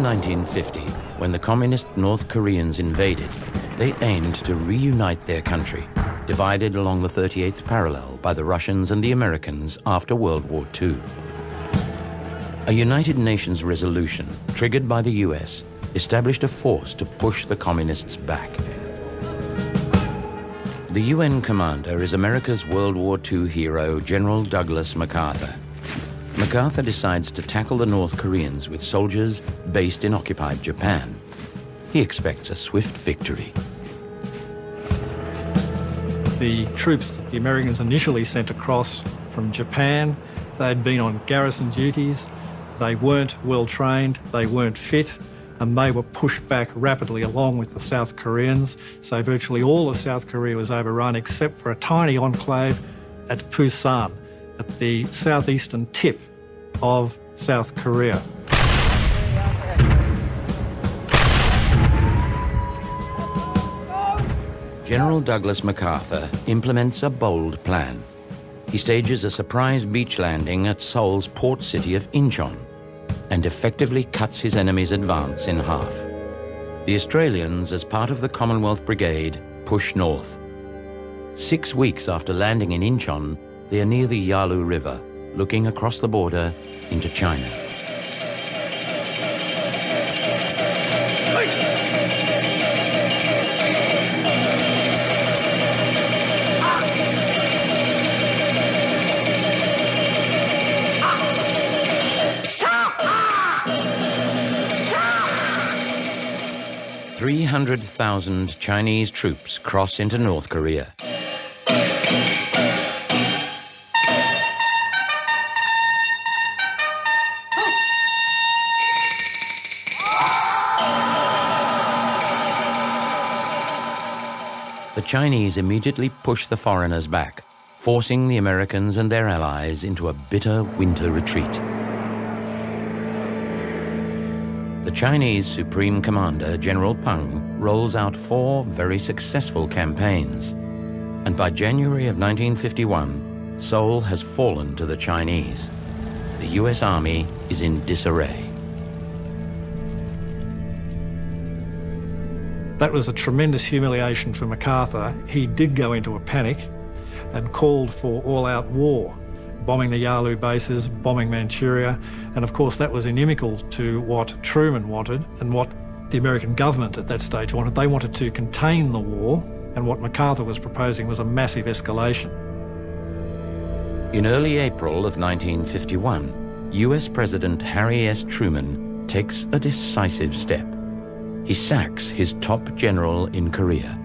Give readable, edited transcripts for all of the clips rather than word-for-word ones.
1950, when the communist North Koreans invaded, they aimed to reunite their country, divided along the 38th parallel by the Russians and the Americans after World War II. A United Nations resolution, triggered by the US, established a force to push the communists back. The UN commander is America's World War II hero, General Douglas MacArthur. MacArthur decides to tackle the North Koreans with soldiers based in occupied Japan. He expects a swift victory. The troops that the Americans initially sent across from Japan, they'd been on garrison duties, they weren't well trained, they weren't fit, and they were pushed back rapidly along with the South Koreans. So virtually all of South Korea was overrun except for a tiny enclave at Busan, at the southeastern tip of South Korea. General Douglas MacArthur implements a bold plan. He stages a surprise beach landing at Seoul's port city of Incheon and effectively cuts his enemy's advance in half. The Australians, as part of the Commonwealth Brigade, push north. 6 weeks after landing in Incheon, they are near the Yalu River, looking across the border into China. $300,000 Chinese troops cross into North Korea. The Chinese immediately push the foreigners back, forcing the Americans and their allies into a bitter winter retreat. The Chinese Supreme Commander, General Peng, rolls out 4 very successful campaigns, and by January of 1951, Seoul has fallen to the Chinese. The US Army is in disarray. That was a tremendous humiliation for MacArthur. He did go into a panic and called for all-out war, bombing the Yalu bases, bombing Manchuria, and of course that was inimical to what Truman wanted and what the American government at that stage wanted. They wanted to contain the war, and what MacArthur was proposing was a massive escalation. In early April of 1951, US President Harry S. Truman takes a decisive step. He sacks his top general in Korea.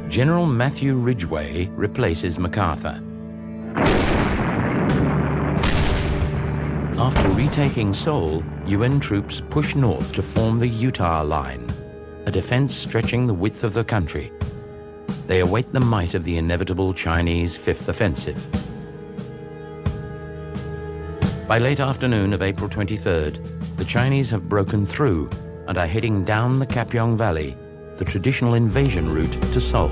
General Matthew Ridgway replaces MacArthur. After retaking Seoul, UN troops push north to form the Utah Line, a defense stretching the width of the country. They await the might of the inevitable Chinese Fifth Offensive. By late afternoon of April 23rd, the Chinese have broken through and are heading down the Kapyong Valley, the traditional invasion route to Seoul.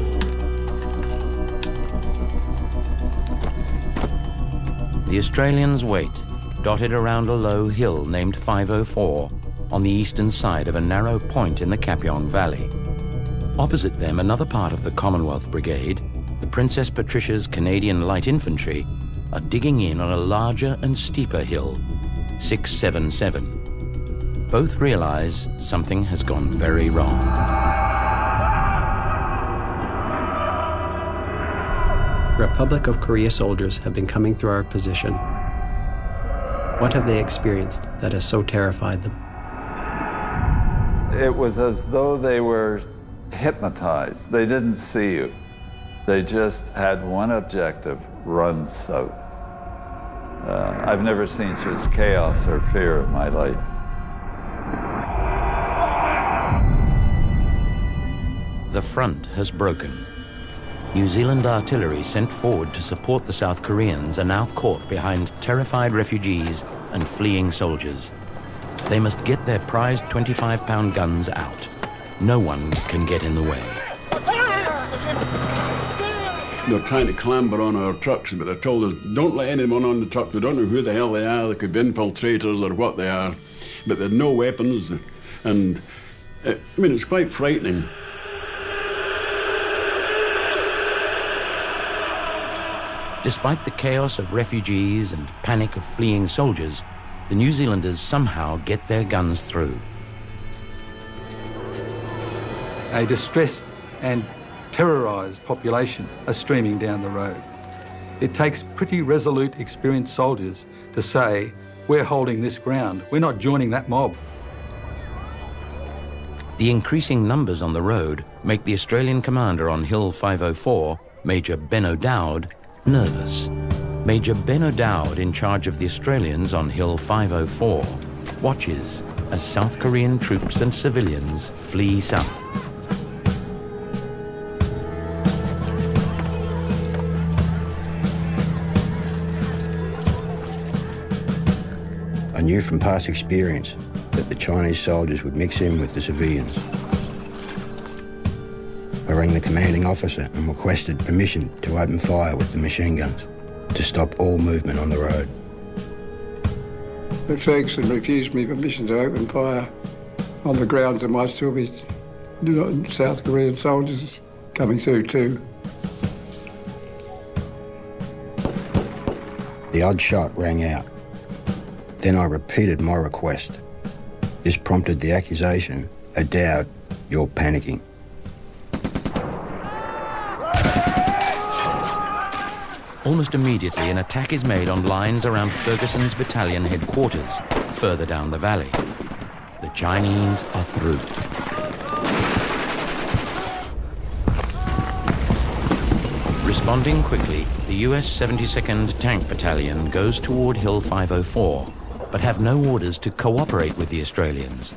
The Australians wait, dotted around a low hill named 504 on the eastern side of a narrow point in the Kapyong Valley. Opposite them, another part of the Commonwealth Brigade, the Princess Patricia's Canadian Light Infantry, are digging in on a larger and steeper hill, 677. Both realize something has gone very wrong. Republic of Korea soldiers have been coming through our position. What have they experienced that has so terrified them? It was as though they were hypnotized. They didn't see you. They just had one objective: run south. I've never seen such chaos or fear in my life. The front has broken. New Zealand artillery sent forward to support the South Koreans are now caught behind terrified refugees and fleeing soldiers. They must get their prized 25-pound guns out. No one can get in the way. They're trying to clamber on our trucks, but they told us, don't let anyone on the truck. We don't know who the hell they are. They could be infiltrators or what they are. but they'd no weapons, and I mean, it's quite frightening. Despite the chaos of refugees and panic of fleeing soldiers, the New Zealanders somehow get their guns through. A distressed and terrorised population are streaming down the road. It takes pretty resolute, experienced soldiers to say, we're holding this ground, we're not joining that mob. The increasing numbers on the road make the Australian commander on Hill 504, Major Ben O'Dowd, nervous. Major Ben O'Dowd, in charge of the Australians on Hill 504, watches as South Korean troops and civilians flee south. I knew from past experience that the Chinese soldiers would mix in with the civilians. I rang the commanding officer and requested permission to open fire with the machine guns to stop all movement on the road. But Ferguson refused me permission to open fire on the grounds there might still be South Korean soldiers coming through too. The odd shot rang out. Then I repeated my request. This prompted the accusation, "O'Dowd, you're panicking." Almost immediately, an attack is made on lines around Ferguson's battalion headquarters, further down the valley. The Chinese are through. Responding quickly, the US 72nd Tank Battalion goes toward Hill 504, but have no orders to cooperate with the Australians.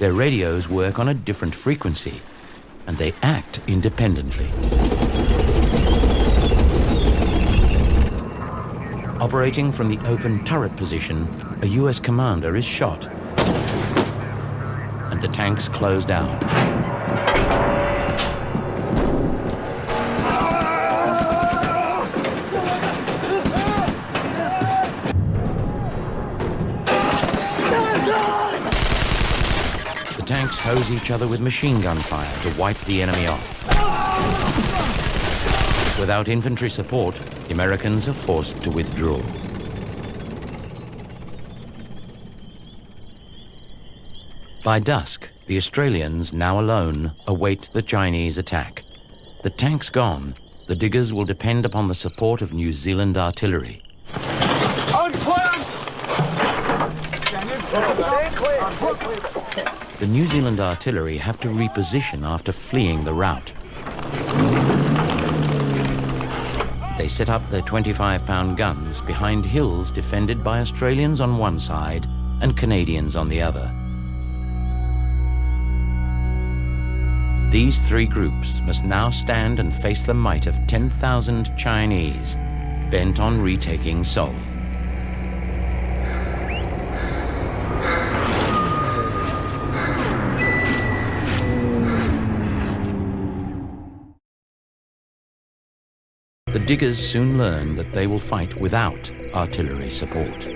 Their radios work on a different frequency, and they act independently. Operating from the open turret position, a US commander is shot, and the tanks close down. The tanks hose each other with machine gun fire to wipe the enemy off. Without infantry support, the Americans are forced to withdraw. By dusk, the Australians, now alone, await the Chinese attack. The tanks gone, the diggers will depend upon the support of New Zealand artillery. The New Zealand artillery have to reposition after fleeing the rout. They set up their 25-pound guns behind hills defended by Australians on one side and Canadians on the other. These three groups must now stand and face the might of 10,000 Chinese bent on retaking Seoul. The diggers soon learn that they will fight without artillery support.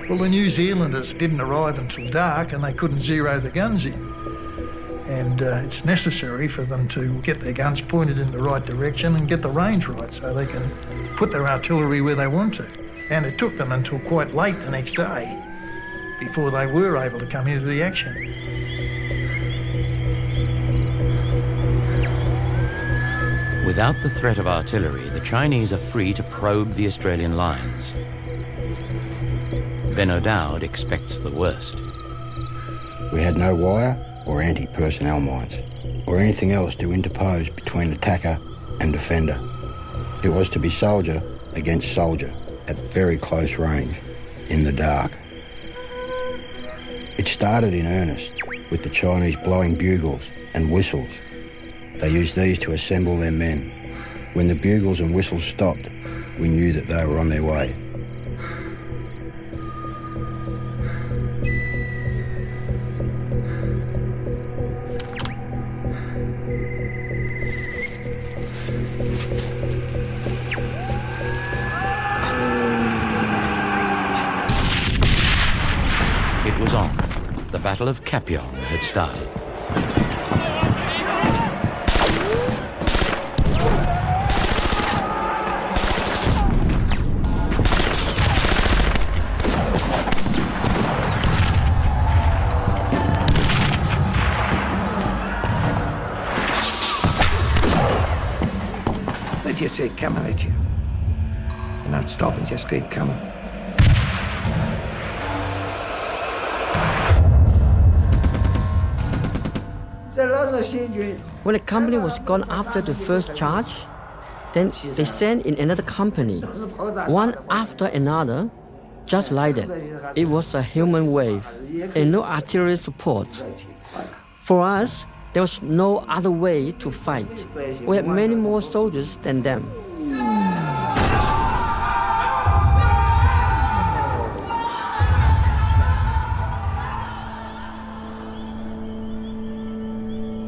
Well, the New Zealanders didn't arrive until dark and they couldn't zero the guns in. And it's necessary for them to get their guns pointed in the right direction and get the range right so they can put their artillery where they want to. And it took them until quite late the next day before they were able to come into the action. Without the threat of artillery, the Chinese are free to probe the Australian lines. Ben O'Dowd expects the worst. We had no wire or anti-personnel mines, or anything else to interpose between attacker and defender. It was to be soldier against soldier at very close range, in the dark. It started in earnest, with the Chinese blowing bugles and whistles. They used these to assemble their men. When the bugles and whistles stopped, we knew that they were on their way. Battle of Kapyong had started. They just say, coming at you. And I'd stop and just keep coming. When a company was gone after the first charge, then they sent in another company, one after another, just like that. It was a human wave and no artillery support. For us, there was no other way to fight. We had many more soldiers than them.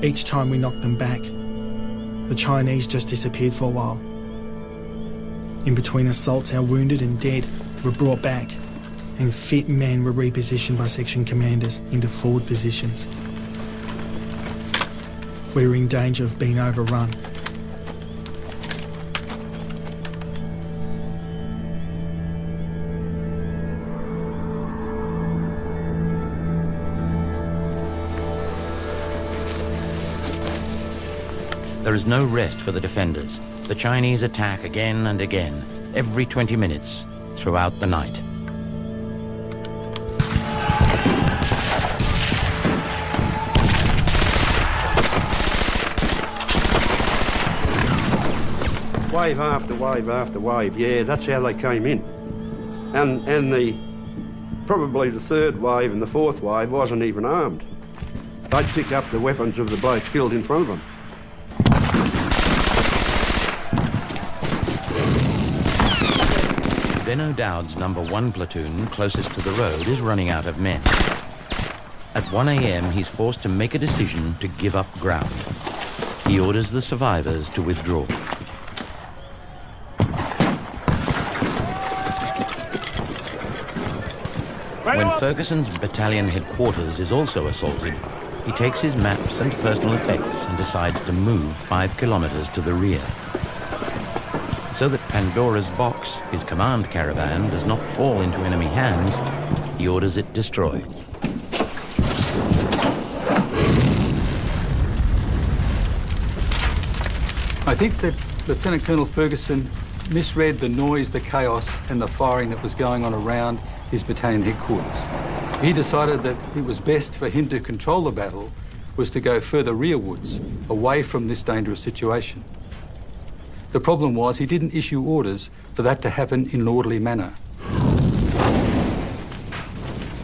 Each time we knocked them back, the Chinese just disappeared for a while. In between assaults, our wounded and dead were brought back, and fit men were repositioned by section commanders into forward positions. We were in danger of being overrun. There is no rest for the defenders. The Chinese attack again and again, every 20 minutes, throughout the night. Wave after wave after wave, yeah, that's how they came in. And probably the third wave and the fourth wave wasn't even armed. They'd pick up the weapons of the blokes killed in front of them. Ben O'Dowd's number 1 platoon, closest to the road, is running out of men. At 1 a.m, he's forced to make a decision to give up ground. He orders the survivors to withdraw. When Ferguson's battalion headquarters is also assaulted, he takes his maps and personal effects and decides to move 5 kilometers to the rear. So that Pandora's box, his command caravan, does not fall into enemy hands, he orders it destroyed. I think that Lieutenant Colonel Ferguson misread the noise, the chaos and the firing that was going on around his battalion headquarters. He decided that it was best for him to control the battle was to go further rearwards, away from this dangerous situation. The problem was he didn't issue orders for that to happen in an orderly manner.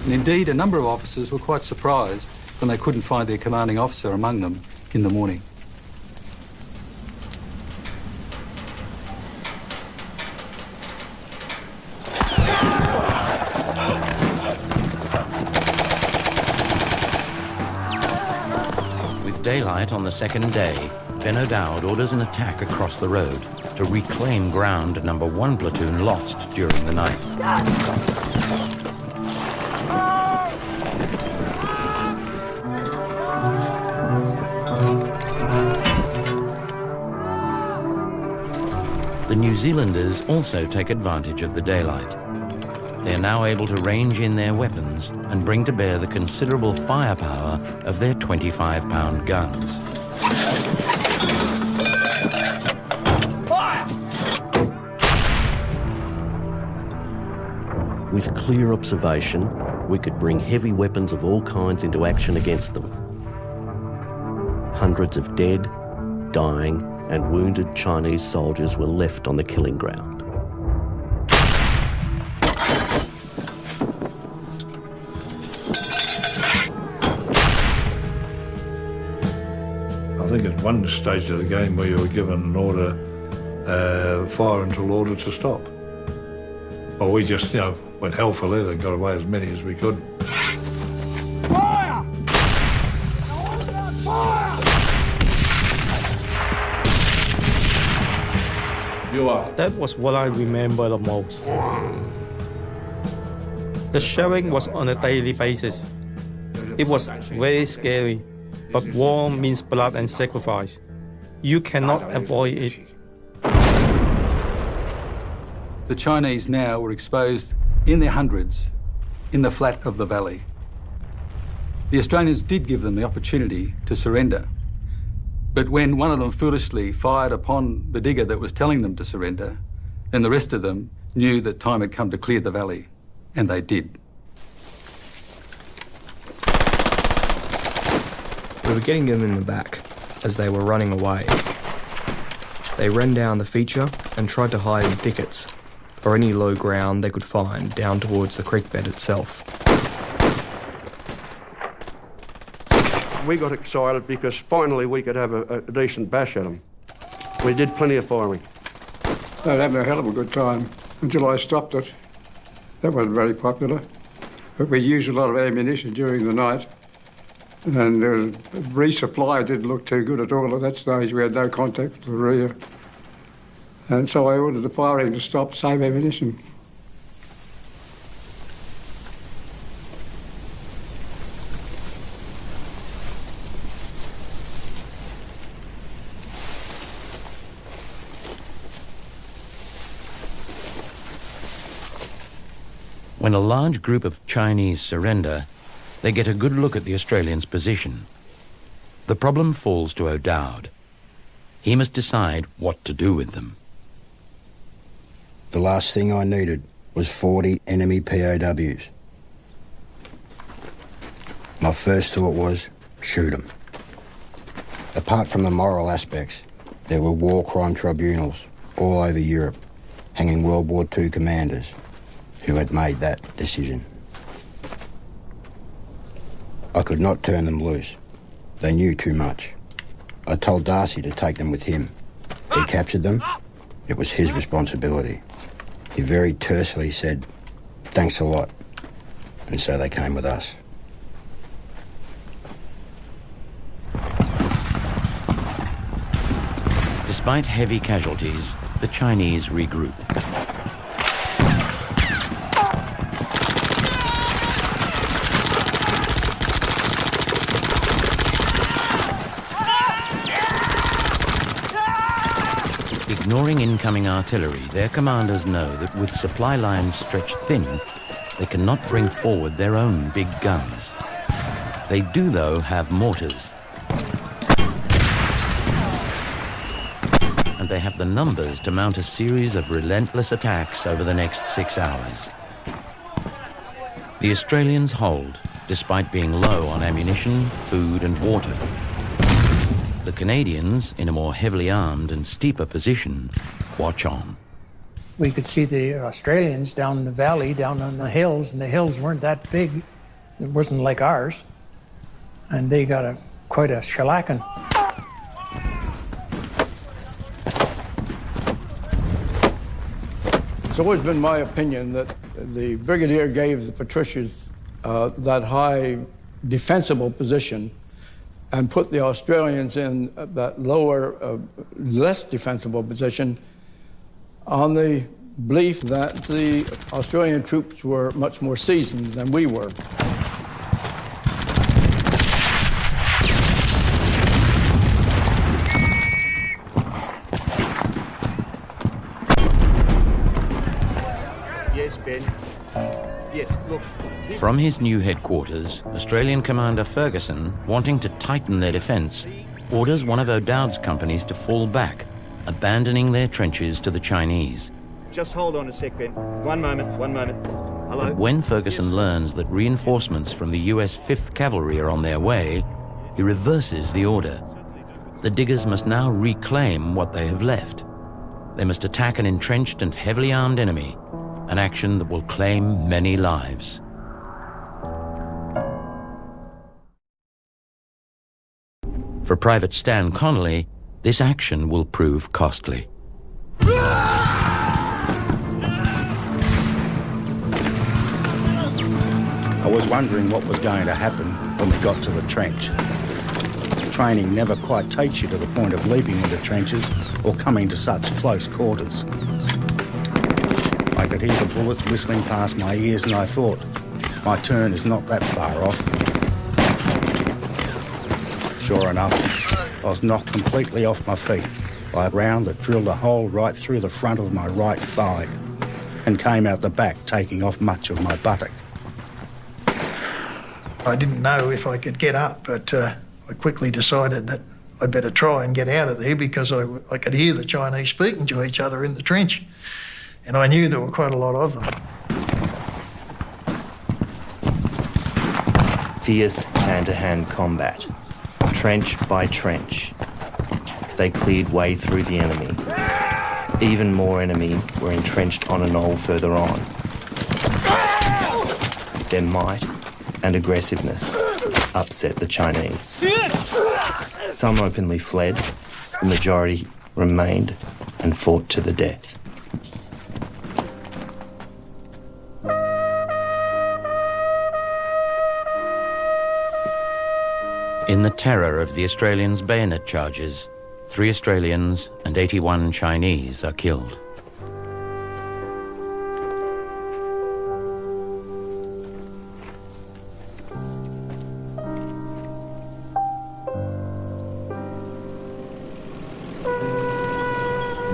And indeed, a number of officers were quite surprised when they couldn't find their commanding officer among them in the morning. With daylight on the second day, Ben O'Dowd orders an attack across the road to reclaim ground number 1 platoon lost during the night. The New Zealanders also take advantage of the daylight. They are now able to range in their weapons and bring to bear the considerable firepower of their 25-pound guns. With clear observation, we could bring heavy weapons of all kinds into action against them. Hundreds of dead, dying, and wounded Chinese soldiers were left on the killing ground. I think at one stage of the game where you were given an order, fire until ordered to stop. Well, we just, went hell for leather and got away as many as we could. Fire! Fire! That was what I remember the most. The shelling was on a daily basis. It was very scary, but war means blood and sacrifice. You cannot avoid it. The Chinese now were exposed in their hundreds in the flat of the valley. The Australians did give them the opportunity to surrender, but when one of them foolishly fired upon the digger that was telling them to surrender, then the rest of them knew that time had come to clear the valley, and they did. We were getting them in the back as they were running away. They ran down the feature and tried to hide in thickets or any low ground they could find down towards the creek bed itself. We got excited because finally we could have a decent bash at them. We did plenty of firing. They were having a hell of a good time until I stopped it. That wasn't very popular. But we used a lot of ammunition during the night, and the resupply didn't look too good at all at that stage. We had no contact with the rear. And so I ordered the firing to stop, save ammunition. When a large group of Chinese surrender, they get a good look at the Australians' position. The problem falls to O'Dowd. He must decide what to do with them. The last thing I needed was 40 enemy POWs. My first thought was, shoot them. Apart from the moral aspects, there were war crime tribunals all over Europe, hanging World War II commanders who had made that decision. I could not turn them loose. They knew too much. I told Darcy to take them with him. He captured them. It was his responsibility. He very tersely said, "Thanks a lot." And so they came with us. Despite heavy casualties, the Chinese regroup. Ignoring incoming artillery, their commanders know that with supply lines stretched thin, they cannot bring forward their own big guns. They do, though, have mortars. And they have the numbers to mount a series of relentless attacks over the next 6 hours. The Australians hold, despite being low on ammunition, food and water. The Canadians, in a more heavily armed and steeper position, watch on. We could see the Australians down in the valley, down on the hills, and the hills weren't that big. It wasn't like ours. And they got quite a shellacking. It's always been my opinion that the Brigadier gave the Patricias that high defensible position and put the Australians in that lower, less defensible position on the belief that the Australian troops were much more seasoned than we were. Yes, Ben. Yes, look. From his new headquarters, Australian Commander Ferguson, wanting to tighten their defence, orders one of O'Dowd's companies to fall back, abandoning their trenches to the Chinese. Just hold on a sec, Ben. One moment. Hello? But when Ferguson learns that reinforcements from the US 5th Cavalry are on their way, he reverses the order. The diggers must now reclaim what they have left. They must attack an entrenched and heavily armed enemy, an action that will claim many lives. For Private Stan Connolly, this action will prove costly. I was wondering what was going to happen when we got to the trench. Training never quite takes you to the point of leaping into trenches or coming to such close quarters. I could hear the bullets whistling past my ears and I thought, my turn is not that far off. Sure enough, I was knocked completely off my feet by a round that drilled a hole right through the front of my right thigh and came out the back, taking off much of my buttock. I didn't know if I could get up, but I quickly decided that I'd better try and get out of there because I could hear the Chinese speaking to each other in the trench, and I knew there were quite a lot of them. Fierce hand-to-hand combat, trench by trench. They cleared way through the enemy. Even more enemy were entrenched on a knoll further on. Their might and aggressiveness upset the Chinese. Some openly fled, the majority remained and fought to the death. In the terror of the Australians' bayonet charges, 3 Australians and 81 Chinese are killed.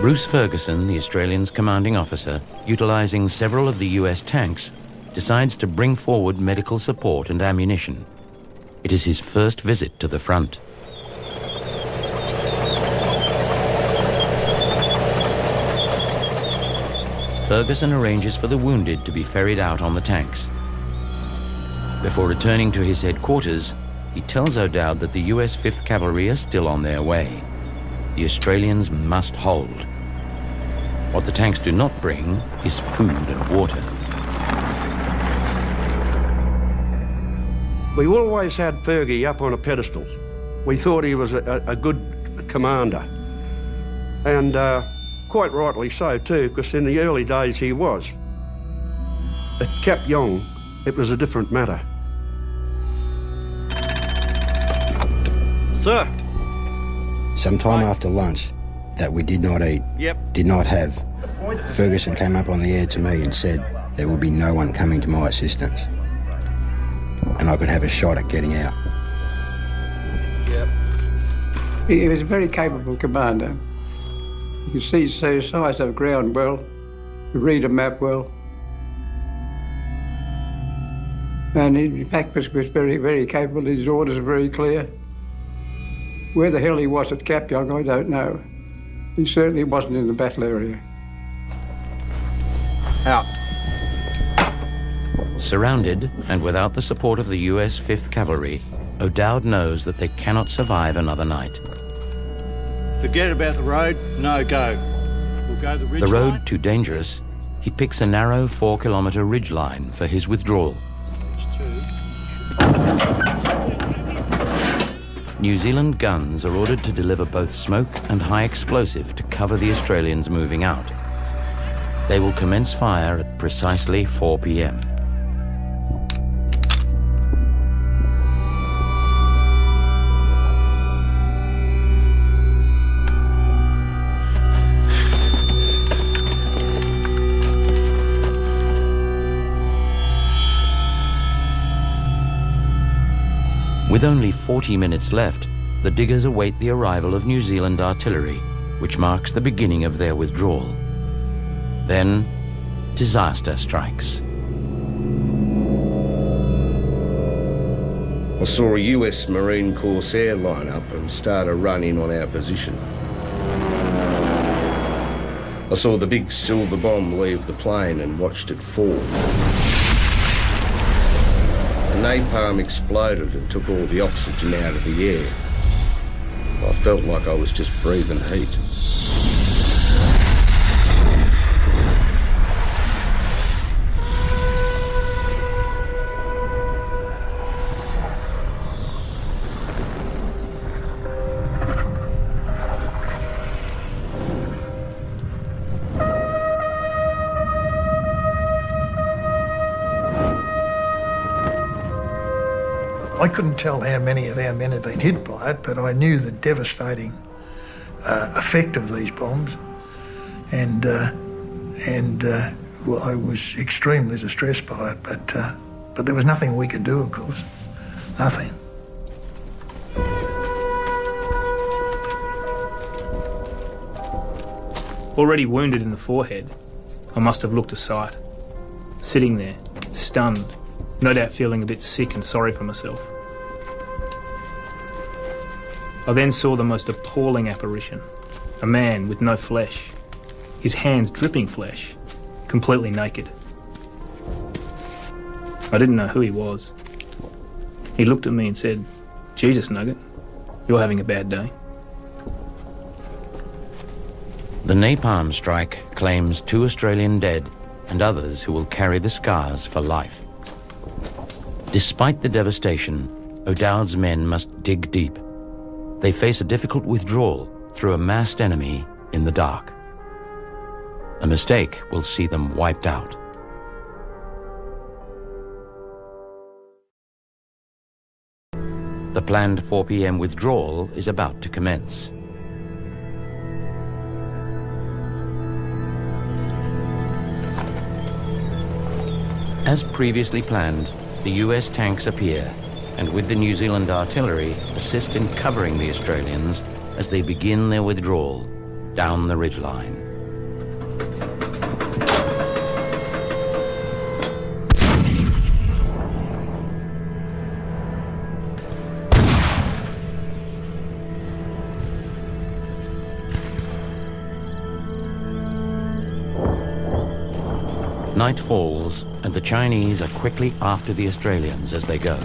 Bruce Ferguson, the Australians' commanding officer, utilising several of the US tanks, decides to bring forward medical support and ammunition. It is his first visit to the front. Ferguson arranges for the wounded to be ferried out on the tanks. Before returning to his headquarters, he tells O'Dowd that the US 5th Cavalry are still on their way. The Australians must hold. What the tanks do not bring is food and water. We always had Fergie up on a pedestal. We thought he was a good commander. And quite rightly so too, because in the early days he was. At Kapyong, it was a different matter. Sir. Sometime after lunch, that we did not eat, did not have, Ferguson came up on the air to me and said there would be no one coming to my assistance, and I could have a shot at getting out. He was a very capable commander. You could see the size of the ground well, could read a map well, and in fact was very, very capable. His orders were very clear. Where the hell he was at Kapyong, I don't know. He certainly wasn't in the battle area. Out. Surrounded and without the support of the US 5th Cavalry, O'Dowd knows that they cannot survive another night. Forget about the road, no go. We'll go the ridge The road line. too dangerous, he picks a narrow 4-kilometre ridge line for his withdrawal. New Zealand guns are ordered to deliver both smoke and high explosive to cover the Australians moving out. They will commence fire at precisely 4 p.m. With only 40 minutes left, the diggers await the arrival of New Zealand artillery, which marks the beginning of their withdrawal. Then, disaster strikes. I saw a US Marine Corsair line up and start a run in on our position. I saw the big silver bomb leave the plane and watched it fall. The napalm exploded and took all the oxygen out of the air. I felt like I was just breathing heat. I couldn't tell how many of our men had been hit by it, but I knew the devastating effect of these bombs, and well, I was extremely distressed by it. But there was nothing we could do, of course, nothing. Already wounded in the forehead, I must have looked a sight. Sitting there, stunned, no doubt feeling a bit sick and sorry for myself. I then saw the most appalling apparition. A man with no flesh, his hands dripping flesh, completely naked. I didn't know who he was. He looked at me and said, "Jesus, Nugget, you're having a bad day." The napalm strike claims 2 Australian dead and others who will carry the scars for life. Despite the devastation, O'Dowd's men must dig deep. They face a difficult withdrawal through a massed enemy in the dark. A mistake will see them wiped out. The planned 4 p.m. withdrawal is about to commence. As previously planned, the US tanks appear, and with the New Zealand artillery, assist in covering the Australians as they begin their withdrawal down the ridgeline. Night falls, and the Chinese are quickly after the Australians as they go.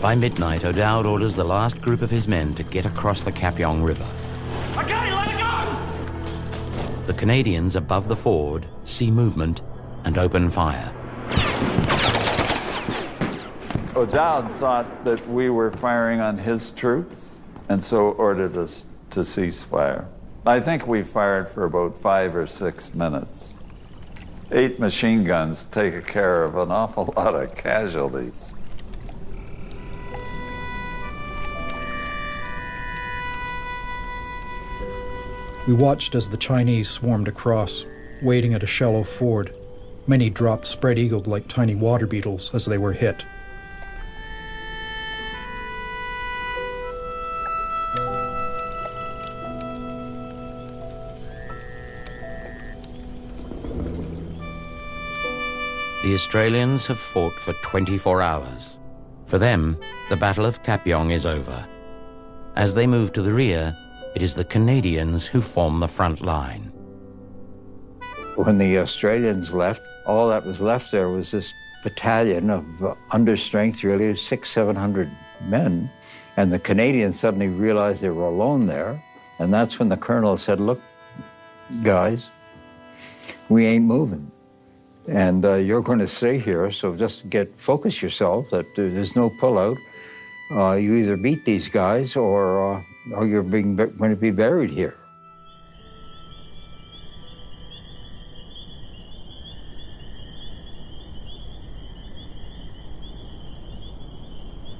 By midnight, O'Dowd orders the last group of his men to get across the Kapyong River. Okay, let it go! The Canadians above the ford see movement and open fire. O'Dowd thought that we were firing on his troops, and so ordered us to cease fire. I think we fired for about 5 or 6 minutes. 8 machine guns take care of an awful lot of casualties. We watched as the Chinese swarmed across, waiting at a shallow ford. Many dropped spread-eagled like tiny water beetles as they were hit. The Australians have fought for 24 hours. For them, the Battle of Kapyong is over. As they move to the rear, it is the Canadians who form the front line. When the Australians left, all that was left there was this battalion of understrength, really 600-700 men. And the Canadians suddenly realized they were alone there. And that's when the colonel said, "Look, guys, we ain't moving. And you're going to stay here, so just focus yourself that there's no pullout. You either beat these guys or you're going to be buried here."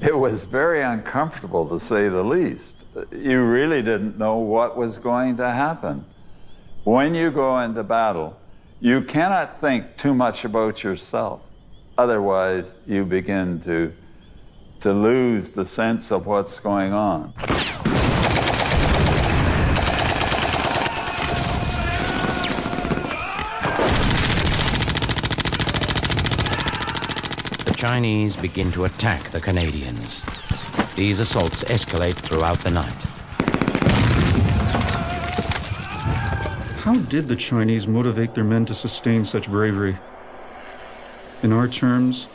It was very uncomfortable, to say the least. You really didn't know what was going to happen. When you go into battle, you cannot think too much about yourself. Otherwise, you begin to lose the sense of what's going on. The Chinese begin to attack the Canadians. These assaults escalate throughout the night. How did the Chinese motivate their men to sustain such bravery? In our terms,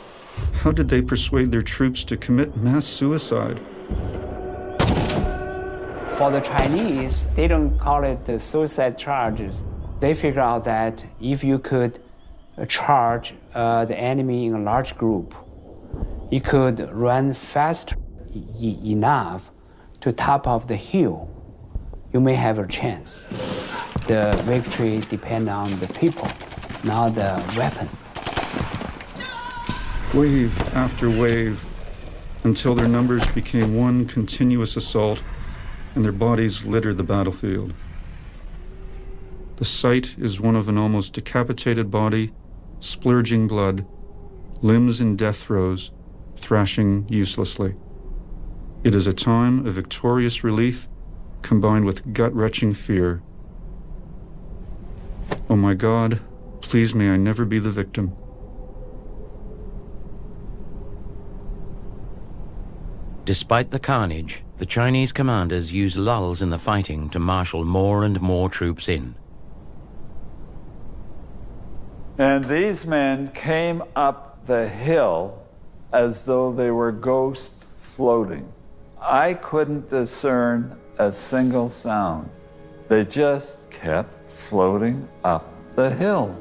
how did they persuade their troops to commit mass suicide? For the Chinese, they don't call it the suicide charges. They figure out that if you could charge the enemy in a large group, you could run fast enough to top of the hill, you may have a chance. The victory depends on the people, not the weapon. Wave after wave, until their numbers became one continuous assault and their bodies littered the battlefield. The sight is one of an almost decapitated body, splurging blood, limbs in death throes, thrashing uselessly. It is a time of victorious relief combined with gut-wrenching fear. Oh my God, please may I never be the victim. Despite the carnage, the Chinese commanders use lulls in the fighting to marshal more and more troops in. And these men came up the hill as though they were ghosts floating. I couldn't discern a single sound. They just kept floating up the hill.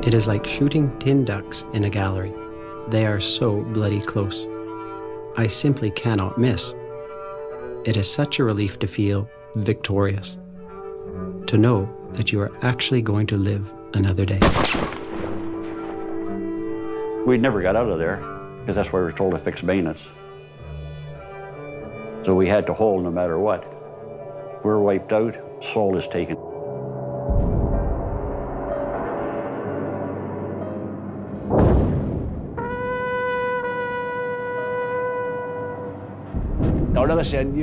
It is like shooting tin ducks in a gallery. They are so bloody close. I simply cannot miss. It is such a relief to feel victorious, to know that you are actually going to live another day. We never got out of there because that's where we were told to fix bayonets. So we had to hold no matter what. We're wiped out, Seoul is taken.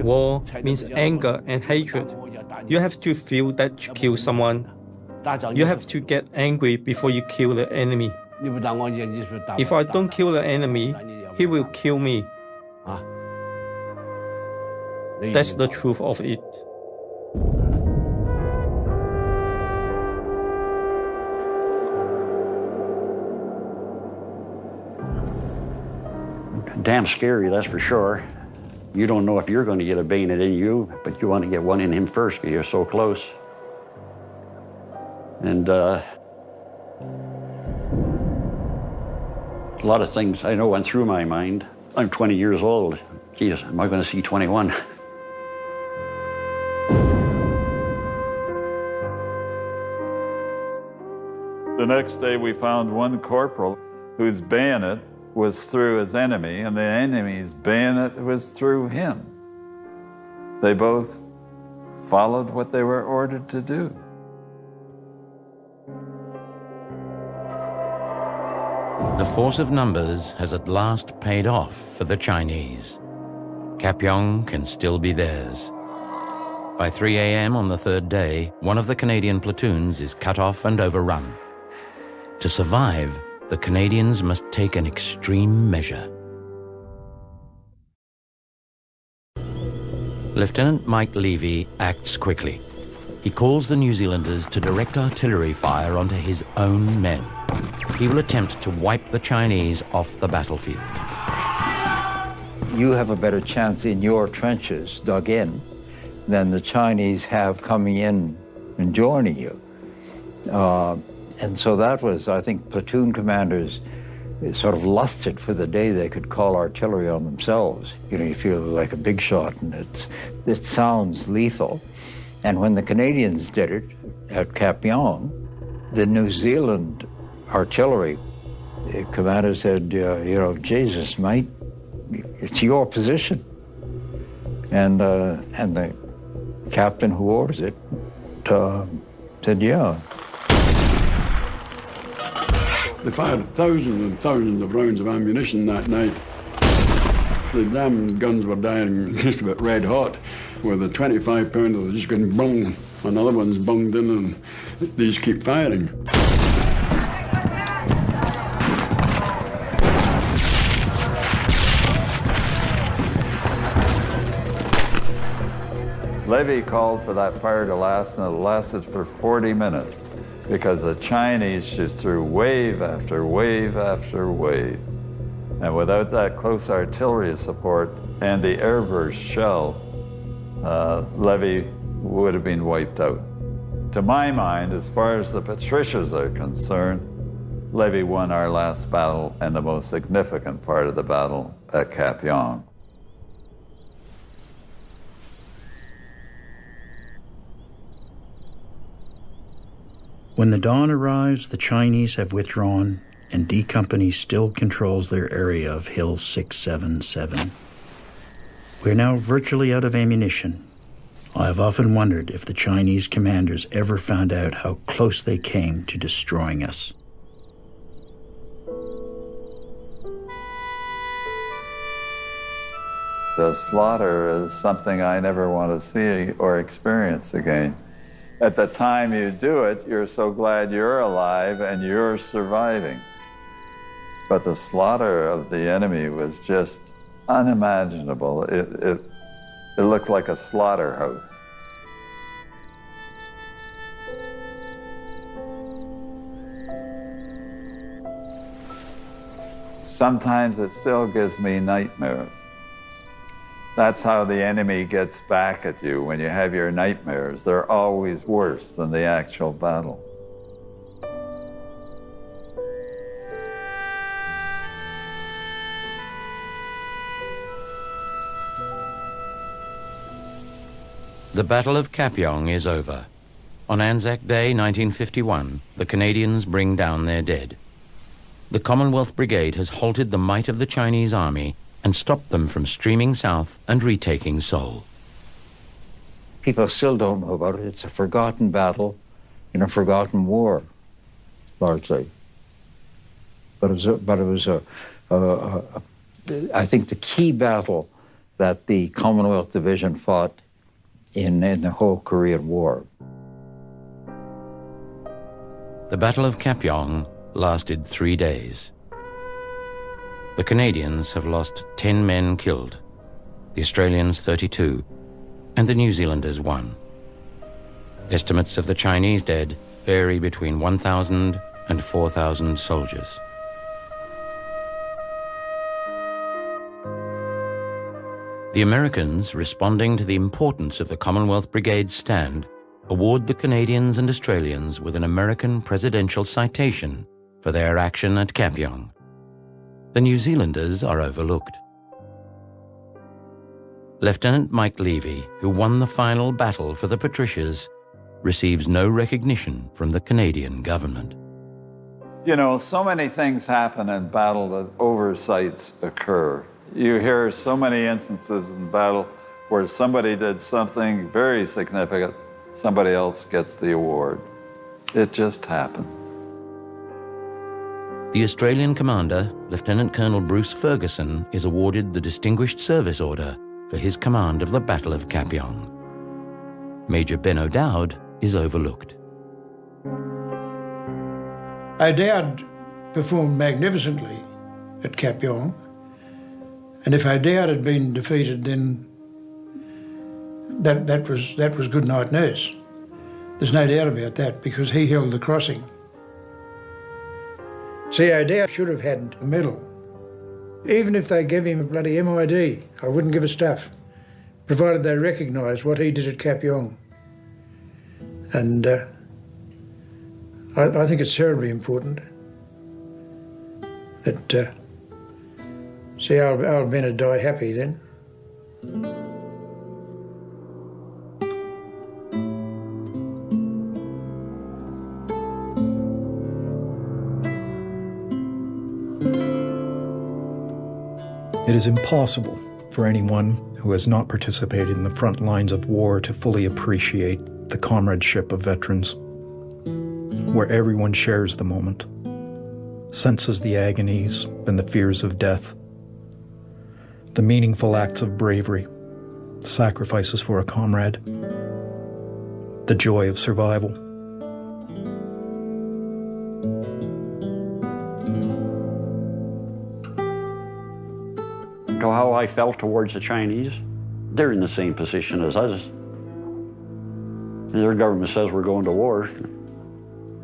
War means anger and hatred. You have to feel that you kill someone. You have to get angry before you kill the enemy. If I don't kill the enemy, he will kill me. That's the truth of it. Damn scary, that's for sure. You don't know if you're going to get a bayonet in you, but you want to get one in him first because you're so close. And a lot of things I know went through my mind. I'm 20 years old. Jesus, am I going to see 21? The next day we found one corporal whose bayonet was through his enemy, and the enemy's bayonet was through him. They both followed what they were ordered to do. The force of numbers has at last paid off for the Chinese. Kapyong can still be theirs. By 3 a.m. on the third day, one of the Canadian platoons is cut off and overrun. To survive, the Canadians must take an extreme measure. Lieutenant Mike Levy acts quickly. He calls the New Zealanders to direct artillery fire onto his own men. He will attempt to wipe the Chinese off the battlefield. You have a better chance in your trenches dug in than the Chinese have coming in and joining you. And so that was, I think, platoon commanders sort of lusted for the day they could call artillery on themselves. You know, you feel like a big shot, and it sounds lethal. And when the Canadians did it at Kapyong, the New Zealand artillery commander said, you know, Jesus, mate, it's your position. And the captain who orders it said, yeah. They fired thousands and thousands of rounds of ammunition that night. The damn guns were dying just about red hot, with a 25-pounder just going bung, another one's bunged in, and they just keep firing. Levy called for that fire to last, and it lasted for 40 minutes because the Chinese just threw wave after wave after wave. And without that close artillery support and the airburst shell, Levy would have been wiped out. To my mind, as far as the Patricias are concerned, Levy won our last battle and the most significant part of the battle at Kapyong. When the dawn arrives, the Chinese have withdrawn, and D Company still controls their area of Hill 677. We're now virtually out of ammunition. I have often wondered if the Chinese commanders ever found out how close they came to destroying us. The slaughter is something I never want to see or experience again. At the time you do it, you're so glad you're alive and you're surviving. But the slaughter of the enemy was just unimaginable. It looked like a slaughterhouse. Sometimes it still gives me nightmares. That's how the enemy gets back at you when you have your nightmares. They're always worse than the actual battle. The Battle of Kapyong is over. On Anzac Day 1951, the Canadians bring down their dead. The Commonwealth Brigade has halted the might of the Chinese army and stopped them from streaming south and retaking Seoul. People still don't know about it. It's a forgotten battle in a forgotten war, largely. But it was I think the key battle that the Commonwealth Division fought in the whole Korean War. The Battle of Kapyong lasted 3 days. The Canadians have lost 10 men killed, the Australians 32, and the New Zealanders 1. Estimates of the Chinese dead vary between 1,000 and 4,000 soldiers. The Americans, responding to the importance of the Commonwealth Brigade's stand, award the Canadians and Australians with an American Presidential Citation for their action at Kapyong. The New Zealanders are overlooked. Lieutenant Mike Levy, who won the final battle for the Patricias, receives no recognition from the Canadian government. You know, so many things happen in battle that oversights occur. You hear so many instances in battle where somebody did something very significant, somebody else gets the award. It just happens. The Australian commander, Lieutenant Colonel Bruce Ferguson, is awarded the Distinguished Service Order for his command of the Battle of Kapyong. Major Ben O'Dowd is overlooked. O'Dowd performed magnificently at Kapyong, and if O'Dowd had been defeated, then that was good night nurse. There's no doubt about that, because he held the crossing. See, O'Dowd should have had a medal. Even if they gave him a bloody MID, I wouldn't give a stuff, provided they recognised what he did at Kapyong. And I think it's terribly important that, see, old Ben would die happy then. It is impossible for anyone who has not participated in the front lines of war to fully appreciate the comradeship of veterans, where everyone shares the moment, senses the agonies and the fears of death, the meaningful acts of bravery, sacrifices for a comrade, the joy of survival. How I felt towards the Chinese, they're in the same position as us. Their government says we're going to war.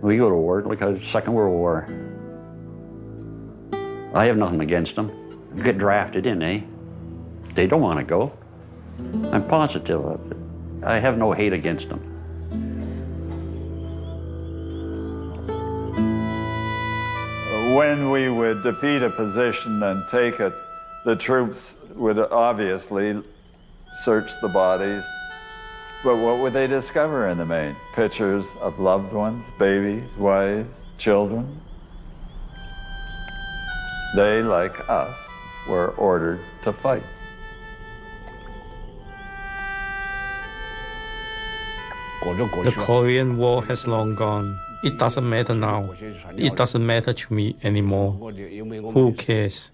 We go to war, like a Second World War. I have nothing against them. Get drafted in, eh? They don't want to go. I'm positive of it. I have no hate against them. When we would defeat a position and take it, the troops would obviously search the bodies, but what would they discover in the main? Pictures of loved ones, babies, wives, children. They, like us, were ordered to fight. The Korean War has long gone. It doesn't matter now. It doesn't matter to me anymore. Who cares?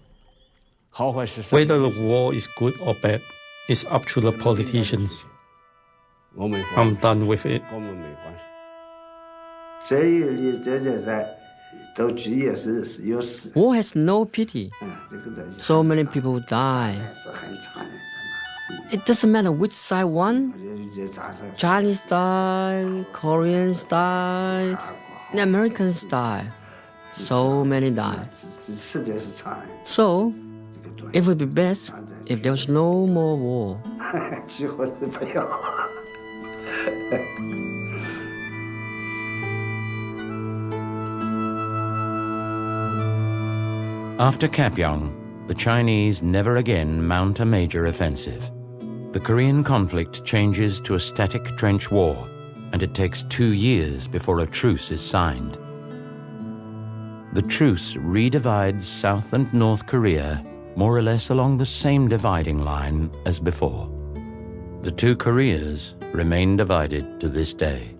Whether the war is good or bad is up to the politicians. I'm done with it. War has no pity. So many people die. It doesn't matter which side won. Chinese die, Koreans die, the Americans die. So many die. So, it would be best if there was no more war. After Kapyong, the Chinese never again mount a major offensive. The Korean conflict changes to a static trench war, and it takes 2 years before a truce is signed. The truce redivides South and North Korea more or less along the same dividing line as before. The two Koreas remain divided to this day.